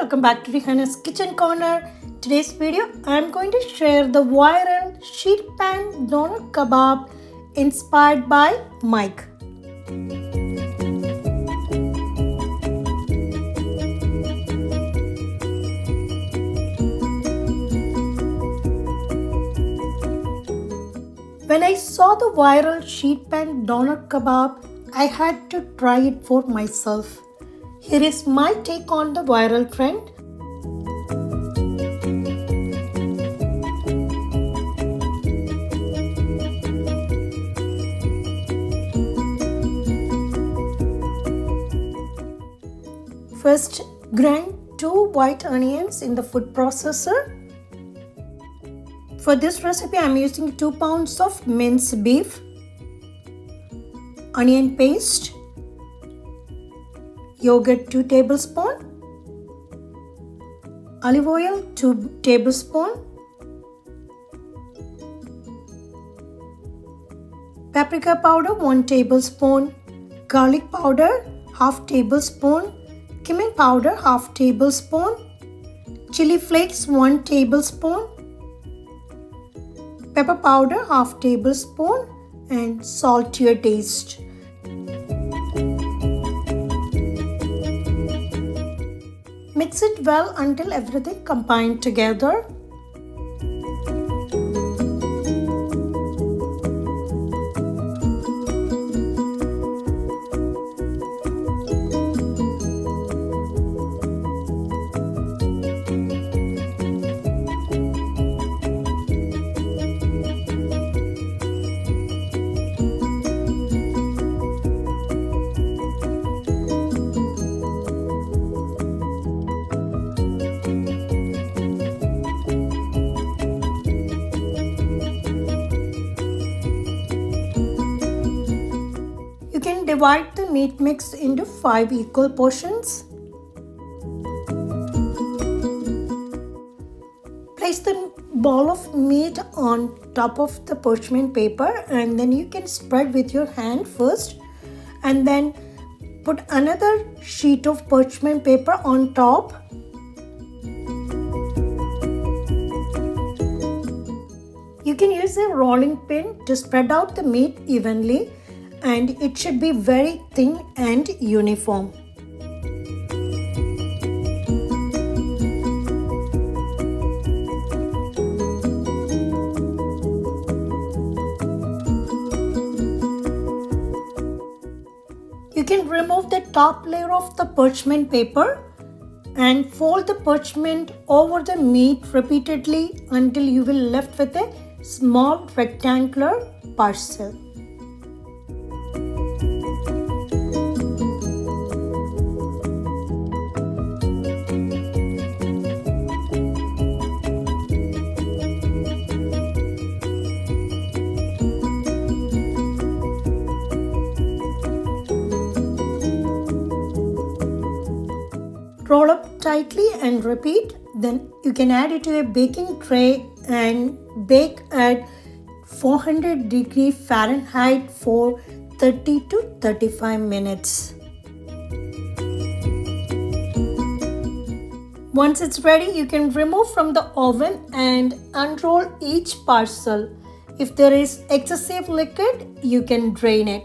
welcome back to Rihanna's Kitchen Corner. Today's video I am going to share the viral sheet pan doner kebab inspired by Mike. When I saw the viral sheet pan doner kebab, I had to try it for myself. Here is my take on the viral trend. First, grind 2 white onions in the food processor. For this recipe, I am using 2 pounds of minced beef, onion paste, yogurt 2 tablespoons, olive oil 2 tablespoons, paprika powder 1 tablespoon, garlic powder half tablespoon, cumin powder half tablespoon, chilli flakes 1 tablespoon, pepper powder half tablespoon, and salt to your taste. Mix it well until everything combined together. You can divide the meat mix into 5 equal portions. Place the ball of meat on top of the parchment paper, and then you can spread with your hand first and then put another sheet of parchment paper on top. You can use a rolling pin to spread out the meat evenly, and it should be very thin and uniform. You can remove the top layer of the parchment paper and fold the parchment over the meat repeatedly until you will left with a small rectangular parcel. Roll up tightly and repeat. Then you can add it to a baking tray and bake at 400 Fahrenheit for 30 to 35 minutes. Once it's ready, you can remove from the oven and unroll each parcel. If there is excessive liquid, you can drain it.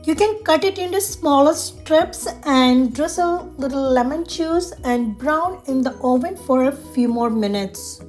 You can cut it into smaller strips and drizzle little lemon juice and brown in the oven for a few more minutes.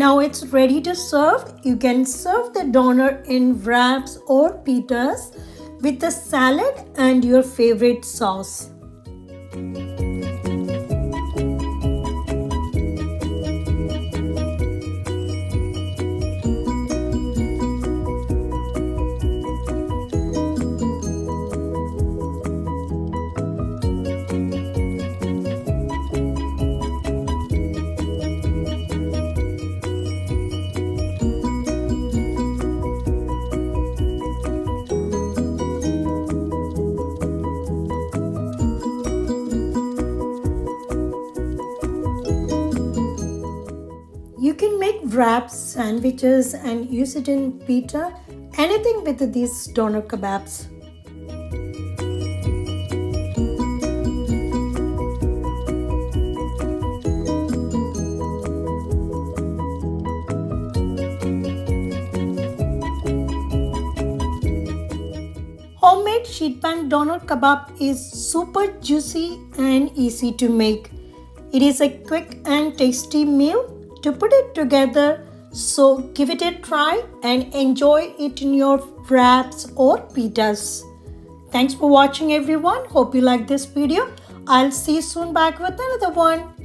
Now it's ready to serve. You can serve the doner in wraps or pitas with a salad and your favorite sauce. You can make wraps, sandwiches and use it in pita, anything with these doner kebabs. Homemade sheet pan doner kebab is super juicy and easy to make. It is a quick and tasty meal to put it together, so give it a try and enjoy it in your wraps or pitas. Thanks for watching everyone. Hope you like this video. I'll see you soon back with another one.